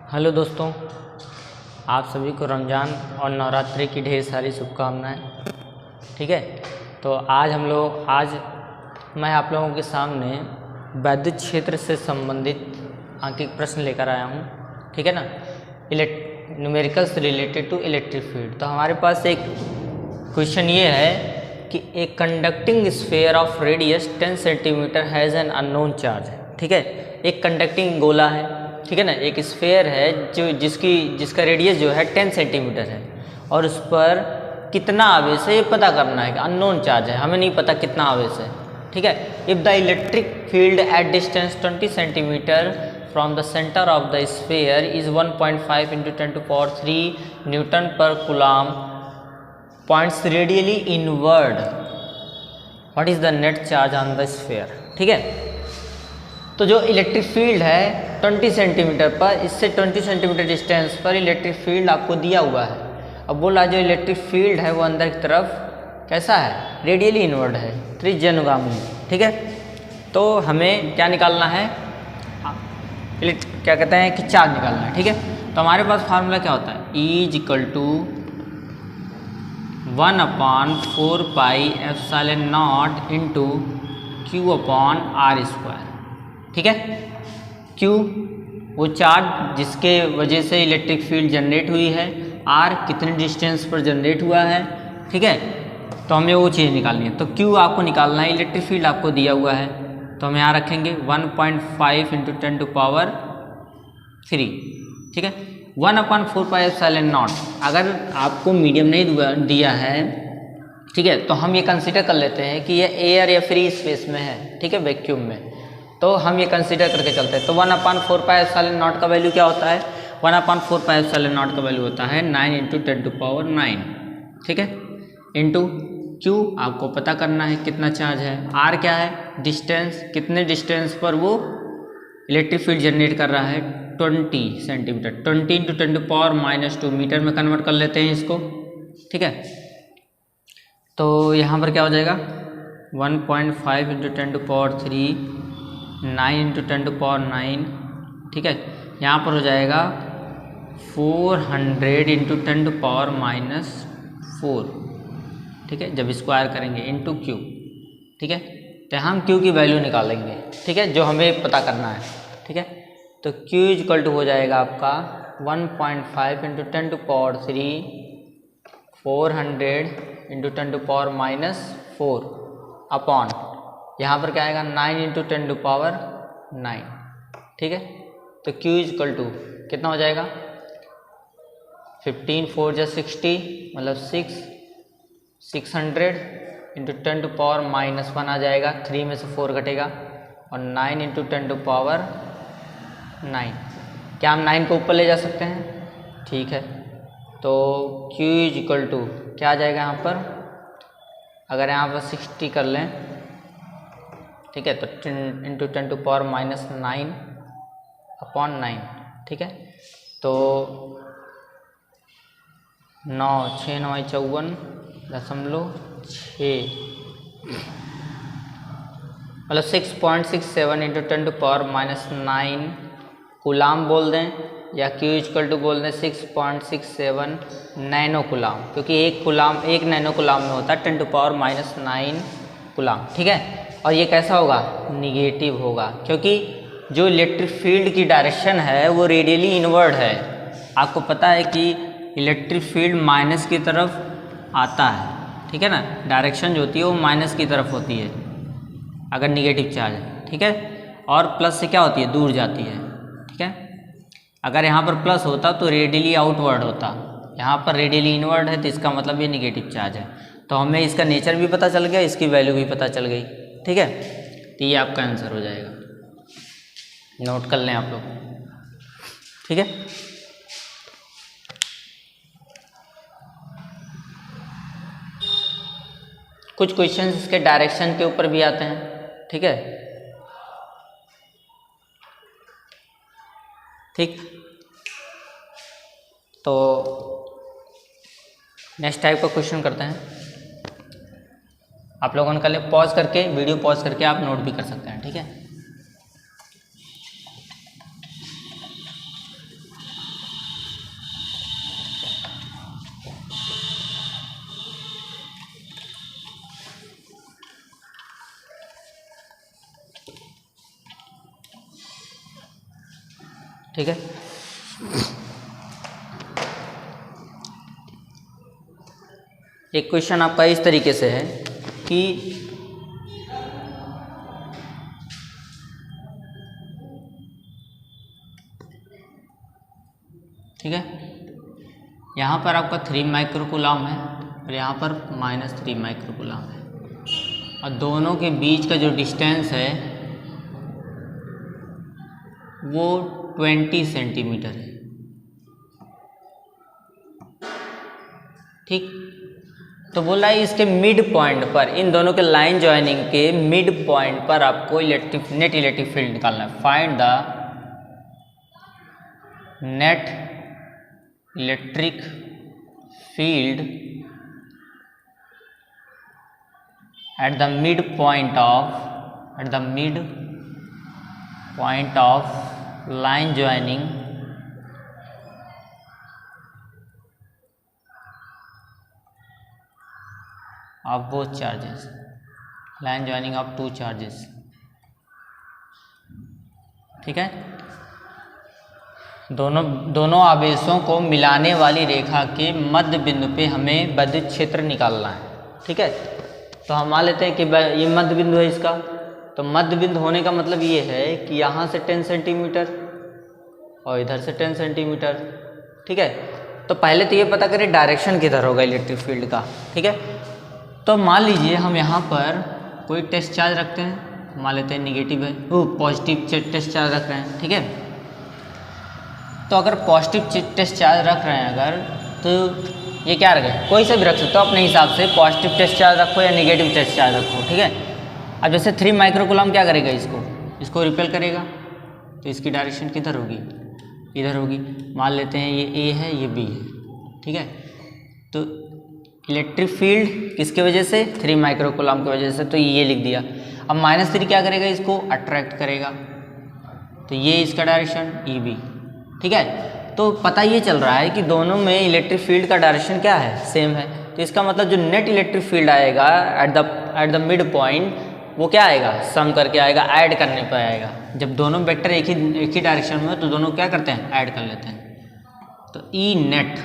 Hello दोस्तों, आप सभी को रमज़ान और नवरात्रि की ढेर सारी शुभकामनाएं। ठीक है, तो आज मैं आप लोगों के सामने वैद्युत क्षेत्र से संबंधित आंकिक प्रश्न लेकर आया हूं। ठीक है ना, numericals related to electric field. तो हमारे पास एक क्वेश्चन ये है कि एक conducting sphere of radius 10 centimetre has an unknown charge. ठीक है, एक कंडक्टिंग गोला है, ठीक है ना, एक स्फीयर है जो जिसका रेडियस जो है 10 सेंटीमीटर है और उस पर कितना आवेश है ये पता करना है कि अननोन चार्ज है, हमें नहीं पता कितना आवेश है। ठीक है, if the electric field at distance 20 centimetre from the centre of the sphere is 1.5 × 10⁻³ newton per coulomb points radially inward, what is the net charge on the sphere. ठीक है, तो जो इलेक्ट्रिक फील्ड है 20 सेंटीमीटर पर, इससे 20 centimetre distance पर electric field आपको दिया हुआ है। अब बोला जो इलेक्ट्रिक फील्ड है वो अंदर की तरफ कैसा है, रेडियली इनवर्ड है, त्रिज्यानुगामी। ठीक है, तो हमें क्या निकालना है, क्या कहते हैं कि चार्ज निकालना है। ठीक है, तो हमारे पास फार्मूला क्या होता है, E = 1/4πε0 × Q/r²। ठीक है, Q वो चार्ज जिसके वजह से इलेक्ट्रिक फील्ड जनरेट हुई है, R कितने डिस्टेंस पर जनरेट हुआ है। ठीक है, तो हमें वो चीज़ निकालनी है। तो Q आपको निकालना है, इलेक्ट्रिक फील्ड आपको दिया हुआ है, तो हम यहाँ रखेंगे 1.5 × 10⁻³ ठीक है, 1/4πε0। अगर आपको मीडियम नहीं दिया है, ठीक है, तो हम ये कंसीडर कर लेते हैं कि ये एयर या फ्री स्पेस में है। ठीक है, वैक्यूम में, तो हम ये कंसीडर करके चलते हैं। तो 1/4πε0 का वैल्यू क्या होता है, 1/4πε0 का वैल्यू होता है 9 × 10⁹। ठीक है, इंटू Q आपको पता करना है कितना चार्ज है, R क्या है, डिस्टेंस, कितने डिस्टेंस पर वो इलेक्ट्रिक फील्ड जनरेट कर रहा है, 20 सेंटीमीटर, 20 × 10⁻² मीटर में कन्वर्ट कर लेते हैं इसको। ठीक है, तो यहाँ पर क्या हो जाएगा 1.5 × 10⁻³ 9 × 10⁹। ठीक है, यहाँ पर हो जाएगा 400 × 10⁻⁴। ठीक है, जब स्क्वायर करेंगे इंटू Q। ठीक है, तो हम Q की वैल्यू निकालेंगे। ठीक है, जो हमें पता करना है। ठीक है, तो Q = हो जाएगा आपका 1.5 × 10⁻³ 400 × 10⁻⁴ अपॉन यहाँ पर क्या आएगा 9 × 10⁹। ठीक है, तो Q = कितना हो जाएगा 15 × 4 = 60, मतलब 600 × 10⁻⁻1 आ जाएगा, 3 में से 4 घटेगा, और 9 × 10⁻⁹। क्या हम 9 को ऊपर ले जा सकते हैं, ठीक है, तो Q = क्या आ जाएगा यहाँ पर, अगर यहाँ पर 60 कर लें, ठीक है, तो 10 × 10⁻⁹ अपॉन 9। ठीक है, तो 9 6 9 54.6 मतलब 6.67 × 10⁻⁹ कूलाम बोल दें, या Q = बोल दें 6.67 नैनो कूलाम, क्योंकि एक नैनो कूलाम में होता है 10⁻⁹ कूलाम। ठीक है, और ये कैसा होगा, निगेटिव होगा, क्योंकि जो इलेक्ट्रिक फील्ड की डायरेक्शन है वो रेडियली इनवर्ड है। आपको पता है कि इलेक्ट्रिक फील्ड माइनस की तरफ आता है। ठीक है ना, डायरेक्शन जो होती है वो माइनस की तरफ होती है अगर निगेटिव चार्ज है। ठीक है, और प्लस से क्या होती है, दूर जाती है। ठीक है, अगर यहाँ पर प्लस होता तो रेडियली आउटवर्ड होता, यहाँ पर रेडियली इनवर्ड है, तो इसका मतलब ये निगेटिव चार्ज है। तो हमें इसका नेचर भी पता चल गया, इसकी वैल्यू भी पता चल गई। ठीक है, तो ये आपका आंसर हो जाएगा, नोट कर लें आप लोग। ठीक है, कुछ क्वेश्चंस इसके डायरेक्शन के ऊपर भी आते हैं। ठीक है, ठीक, तो नेक्स्ट टाइप का क्वेश्चन करते हैं। आप लोगों ने कल पॉज करके, वीडियो पॉज करके आप नोट भी कर सकते हैं। ठीक है, ठीक है। एक क्वेश्चन आपका इस तरीके से है कि ठीक है, यहाँ पर आपका 3 माइक्रोकूलम है और यहाँ पर -3 माइक्रोकूलम है और दोनों के बीच का जो डिस्टेंस है वो 20 सेंटीमीटर है। ठीक, तो बोला है इसके मिड पॉइंट पर, इन दोनों के लाइन ज्वाइनिंग के मिड पॉइंट पर आपको नेट इलेक्ट्रिक फील्ड निकालना है। Find the net electric field at the midpoint of line joining of both charges, line joining of two charges। ठीक है, दोनों आवेशों को मिलाने वाली रेखा के मध्य बिंदु पे हमें विद्युत क्षेत्र निकालना है। ठीक है, तो हम मान लेते हैं कि ये मध्य बिंदु है इसका, तो मध्य बिंदु होने का मतलब ये है कि यहाँ से 10 सेंटीमीटर और इधर से 10 सेंटीमीटर। ठीक है, तो पहले तो ये पता करें डायरेक्शन किधर होगा इलेक्ट्रिक फील्ड का। ठीक है, तो मान लीजिए हम यहाँ पर कोई टेस्ट चार्ज रखते हैं, मान लेते हैं निगेटिव है, पॉजिटिव टेस्ट चार्ज रख रहे हैं। ठीक है, तो अगर पॉजिटिव टेस्ट चार्ज रख रहे हैं अगर, तो ये क्या रखें, कोई से भी रख सकते हो अपने हिसाब से, पॉजिटिव टेस्ट चार्ज रखो या नेगेटिव टेस्ट चार्ज रखो। ठीक है, अब जैसे 3 माइक्रोकूलम क्या करेगा, इसको रिपेल करेगा, तो इसकी डायरेक्शन किधर होगी, इधर होगी। मान लेते हैं ये ए है, ये बी है। ठीक है, तो इलेक्ट्रिक फील्ड किसके वजह से, 3 माइक्रोकूलम की वजह से, तो ये लिख दिया। अब -3 क्या करेगा, इसको अट्रैक्ट करेगा, तो ये इसका डायरेक्शन ई बी। ठीक है, तो पता ये चल रहा है कि दोनों में इलेक्ट्रिक फील्ड का डायरेक्शन क्या है, सेम है। तो इसका मतलब जो नेट इलेक्ट्रिक फील्ड आएगा एट द मिड पॉइंट, वो क्या आएगा, सम करके आएगा, ऐड करने पर आएगा। जब दोनों वेक्टर एक ही डायरेक्शन में हो तो दोनों क्या करते हैं, ऐड कर लेते हैं। तो ई नेट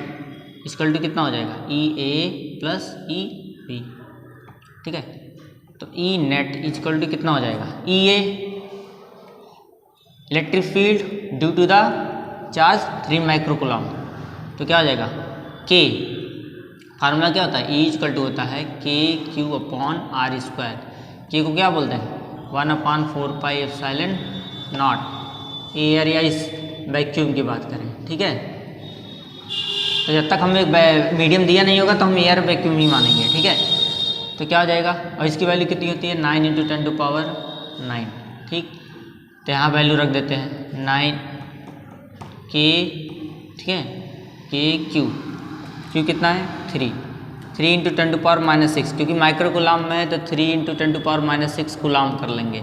इक्वल टू कितना हो जाएगा, ई ए प्लस ई बी। ठीक है, तो ई नेट इक्वल टू कितना हो जाएगा, E a electric field due to the charge 3 microcoulomb, तो क्या हो जाएगा, के फार्मूला क्या होता है, ई इक्वल टू होता है के क्यू अपॉन आर स्क्वायर। के को क्या बोलते हैं, 1/4 पाई एप्सिलॉन नॉट, एयर या इस वैक्यूम की बात करें। ठीक है, तो जब तक हमें मीडियम दिया नहीं होगा तो हम एयर वैक्यूम ही मानेंगे। ठीक है, तो क्या हो जाएगा, और इसकी वैल्यू कितनी होती है, 9 × 10⁹ ठीक, तो यहाँ वैल्यू रख देते हैं 9 के। ठीक है, के क्यू कितना है, 3 × 10⁻⁶, क्योंकि माइक्रोकूलम में है तो 3 × 10⁻⁶ कूलम कर लेंगे।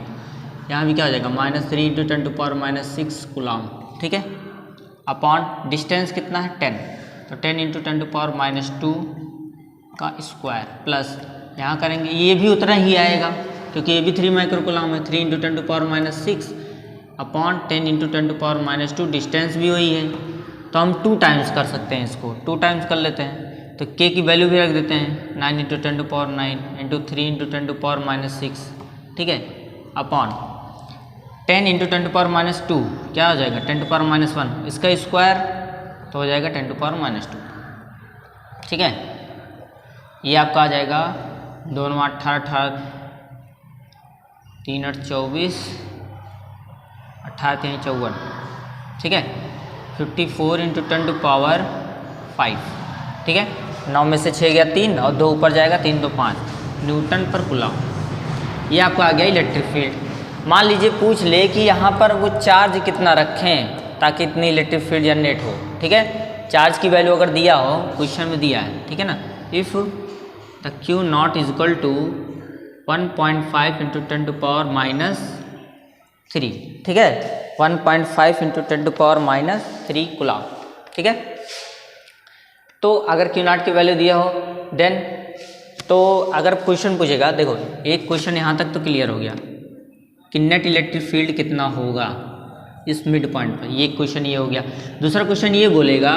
यहाँ भी क्या हो जाएगा, -3 × 10⁻�6 कूलम। ठीक है, अपॉन डिस्टेंस कितना है 10, तो 10 × 10⁻² का स्क्वायर प्लस यहाँ करेंगे, ये भी उतना ही आएगा क्योंकि ये भी 3 माइक्रोकूलम है, 3 × 10⁻�6 अपॉन 10 × 10⁻², डिस्टेंस भी वही है, तो हम 2 टाइम्स कर सकते हैं, इसको 2 टाइम्स कर लेते हैं। तो के की वैल्यू भी रख देते हैं 9 × 10⁹ इंटू 3 × 10⁻�6। ठीक है, अपॉन 10 × 10⁻², क्या हो जाएगा 10⁻⁻1, इसका स्क्वायर तो हो जाएगा 10⁻²। ठीक है, ये आपका आ जाएगा 2 × 18, 3 × 24, 18 × 54। ठीक है, 54 × 10⁵। ठीक है, 9 में से 6 गया 3 और 2 ऊपर जाएगा, 3 × 2 = 5 न्यूटन पर कूलम। ये आपका आ गया इलेक्ट्रिक फील्ड। मान लीजिए पूछ ले कि यहाँ पर वो चार्ज कितना रखें ताकि इतनी इलेक्ट्रिक फील्ड जनरेट हो। ठीक है, चार्ज की वैल्यू अगर दिया हो, क्वेश्चन में दिया है, ठीक है ना, if the Q naught is equal to 1.5 × 10⁻³ ठीक है, 1.5 × 10⁻³ कूलम। ठीक है, तो अगर Q नॉट की वैल्यू दिया हो देन, तो अगर क्वेश्चन पूछेगा, देखो एक क्वेश्चन यहाँ तक तो क्लियर हो गया कि नेट इलेक्ट्रिक फील्ड कितना होगा। इस मिड पॉइंट पर। ये क्वेश्चन ये हो गया। दूसरा क्वेश्चन ये बोलेगा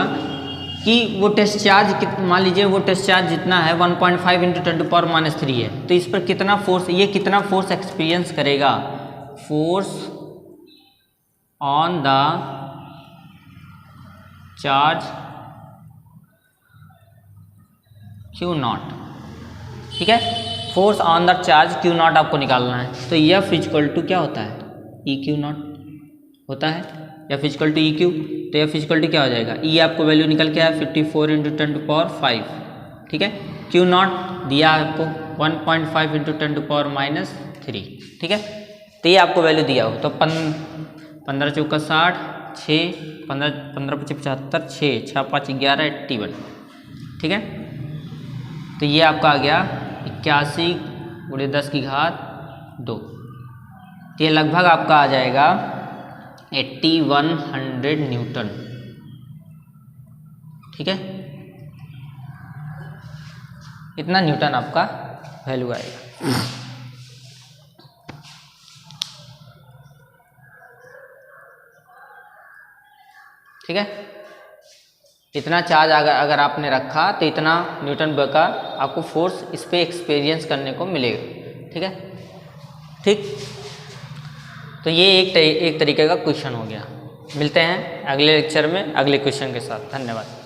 कि वो टेस्ट चार्ज मान लीजिए वो टेस्ट चार्ज जितना है 1.5 × 10⁻³ है, तो इस पर कितना फोर्स, ये कितना फोर्स एक्सपीरियंस करेगा? Force on the charge Q0, ठीक है। Force on the charge Q0 आपको निकालना है। तो F = क्या होता है? EQ0 होता है, F = EQ। तो F = क्या हो जाएगा? E आपको वैल्यू निकल के आया 54 × 10⁵, ठीक है। Q0 दिया आपको 1.5 × 10⁻³ ठीक है। तो ये आपको वैल्यू दिया हो तो 15 चौका 60, 6 15 5 75, 6 6 5 11 81, ठीक है। तो ये आपका आ गया 81 × 10⁻²। तो ये लगभग आपका आ जाएगा 8100 न्यूटन, ठीक है। इतना न्यूटन आपका वैल्यू आएगा। ठीक है, इतना चार्ज अगर आपने रखा तो इतना न्यूटन का आपको फोर्स इस पे एक्सपीरियंस करने को मिलेगा, ठीक है। ठीक, तो ये एक तरीके का क्वेश्चन हो गया। मिलते हैं अगले लेक्चर में अगले क्वेश्चन के साथ। धन्यवाद।